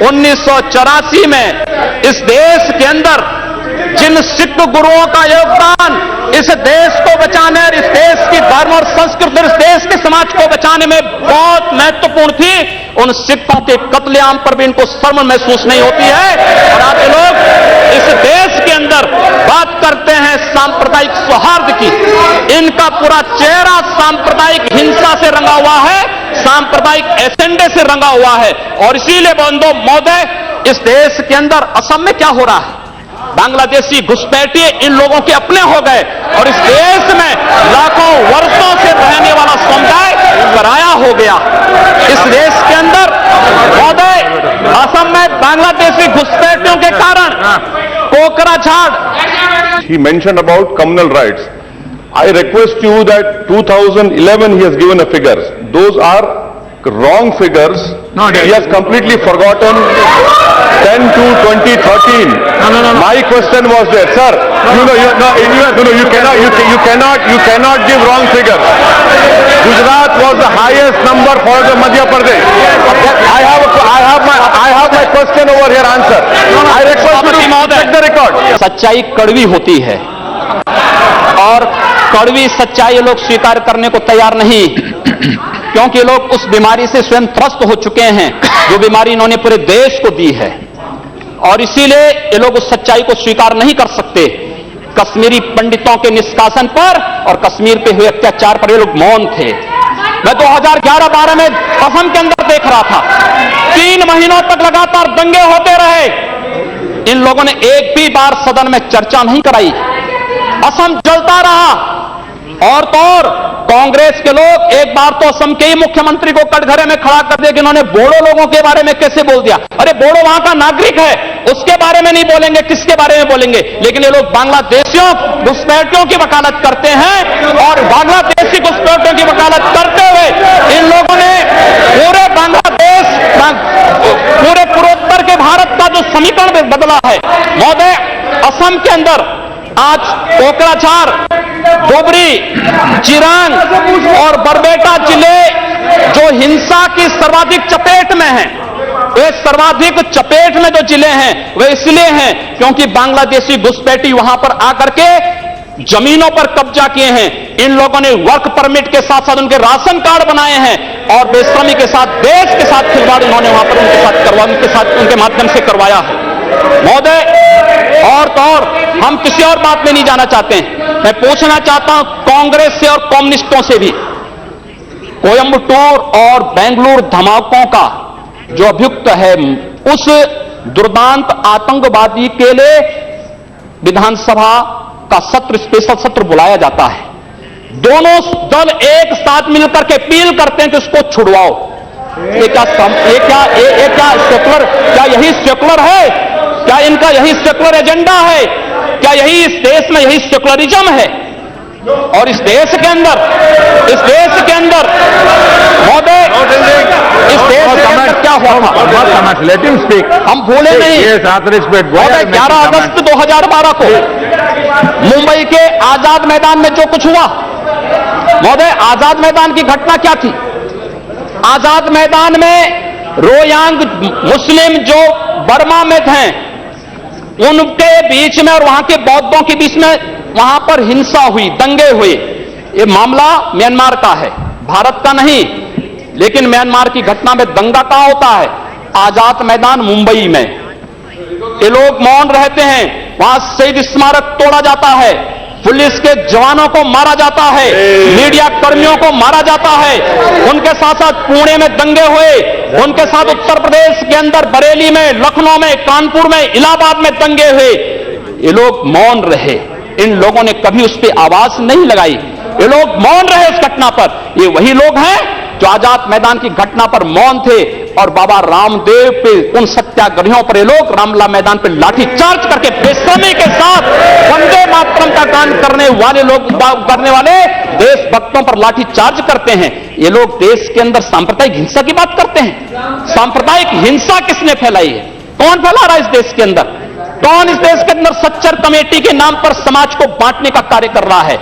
1984 में इस देश के अंदर जिन सिख गुरुओं का योगदान इस देश को बचाने और इस देश की धर्म और संस्कृति और इस देश के समाज को बचाने में बहुत महत्वपूर्ण थी, उन सिखों के कत्लेआम पर भी इनको शर्म महसूस नहीं होती है। और आज लोग इस देश के अंदर बात करते हैं सांप्रदायिक सौहार्द की, इनका पूरा चेहरा सांप्रदायिक हिंसा से रंगा हुआ है, सांप्रदायिक एजेंडे से रंगा हुआ है। और इसीलिए बंधु महोदय, इस देश के अंदर असम में क्या हो रहा है, बांग्लादेशी घुसपैठिए इन लोगों के अपने हो गए और इस देश में लाखों वर्षों से रहने वाला समुदाय पराया हो गया। इस देश के अंदर महोदय, असम में बांग्लादेशी घुसपैठियों के कारण Kokrajhar. He mentioned about communal rights. I request you that 2011 he has given a figures. Those are wrong figures. No, he has completely forgotten 10 to 2013. No. My question was there, sir. You cannot give wrong figures. Gujarat was the highest number for the Madhya Pradesh. I have my question over here answer. I request you to check the record. सच्चाई कड़वी होती है और कड़वी सच्चाई लोग स्वीकार करने को तैयार नहीं, क्योंकि लोग उस बीमारी से स्वयं त्रस्त हो चुके हैं जो बीमारी इन्होंने पूरे देश को दी है, और इसीलिए ये लोग उस सच्चाई को स्वीकार नहीं कर सकते। कश्मीरी पंडितों के निष्कासन पर और कश्मीर पे हुए अत्याचार पर ये लोग मौन थे। मैं 2011-12 में असम के अंदर देख रहा था, 3 महीनों तक लगातार दंगे होते रहे, इन लोगों ने एक भी बार सदन में चर्चा नहीं कराई, असम जलता रहा। और तो और कांग्रेस के लोग एक बार तो असम के ही मुख्यमंत्री को कटघरे में खड़ा कर दिया कि इन्होंने बोडो लोगों के बारे में कैसे बोल दिया। अरे बोडो वहां का नागरिक है, उसके बारे में नहीं बोलेंगे, किसके बारे में बोलेंगे? लेकिन ये लोग बांग्लादेशियों घुसपैठियों की वकालत करते हैं, और बांग्लादेशी घुसपैठियों की वकालत करते हुए इन लोगों ने पूरे बांग्लादेश, पूरे पूर्वोत्तर के भारत का जो समीकरण बदला है। महोदय, असम के अंदर आज कोकराझार, धुबरी, चिरांग और बरबेटा जिले जो हिंसा की सर्वाधिक चपेट में हैं, वे सर्वाधिक चपेट में जो जिले हैं वे इसलिए हैं क्योंकि बांग्लादेशी घुसपैठी वहां पर आकर के जमीनों पर कब्जा किए हैं। इन लोगों ने वर्क परमिट के साथ साथ उनके राशन कार्ड बनाए हैं और बेश्रमी के साथ, देश के साथ खिलवाड़ इन्होंने वहां पर उनके माध्यम से करवाया है। महोदय, और तो और हम किसी और बात में नहीं जाना चाहते हैं, मैं पूछना चाहता हूं कांग्रेस से और कम्युनिस्टों से भी, कोयंबटूर और बेंगलुरु धमाकों का जो अभियुक्त है, उस दुर्दांत आतंकवादी के लिए विधानसभा का सत्र, स्पेशल सत्र बुलाया जाता है। दोनों दल एक साथ मिलकर के अपील करते हैं कि उसको छुड़वाओ। ये क्या सेकुलर, क्या यही सेकुलर है? क्या इनका यही सेकुलर एजेंडा है? क्या यही इस देश में यही सेकुलरिज्म है? और इस देश के अंदर महोदय, इस देश के अंदर क्या हुआ था? Let him speak. हम भूले नहीं। महोदय, 11 अगस्त 2012 को मुंबई के आजाद मैदान में जो कुछ हुआ, महोदय, आजाद मैदान की घटना क्या थी? आजाद मैदान में रोयांग मुस्लिम जो बर्मा में थे, उनके बीच में और वहां के बौद्धों के बीच में वहां पर हिंसा हुई, दंगे हुए। ये मामला म्यांमार का है, भारत का नहीं। लेकिन म्यांमार की घटना में दंगा कहां होता है? आजाद मैदान मुंबई में। ये लोग मौन रहते हैं, वहां शहीद स्मारक तोड़ा जाता है, पुलिस के जवानों को मारा जाता है, मीडिया कर्मियों को मारा जाता है। उनके साथ साथ पुणे में दंगे हुए, उनके साथ उत्तर प्रदेश के अंदर बरेली में, लखनऊ में, कानपुर में, इलाहाबाद में दंगे हुए। ये लोग मौन रहे, इन लोगों ने कभी उस पर आवाज नहीं लगाई, ये लोग मौन रहे उस घटना पर। ये वही लोग हैं जो आजाद मैदान की घटना पर मौन थे, और बाबा रामदेव पे, उन सत्याग्रहियों पर ये लोग रामला मैदान पर लाठी चार्ज करके बेशर्मी के साथ वंदे मातरम का गान करने वाले देशभक्तों पर लाठी चार्ज करते हैं। ये लोग देश के अंदर सांप्रदायिक हिंसा की बात करते हैं। सांप्रदायिक हिंसा किसने फैलाई है? कौन फैला रहा है इस देश के अंदर? कौन इस देश के अंदर सच्चर कमेटी के नाम पर समाज को बांटने का कार्य कर रहा है?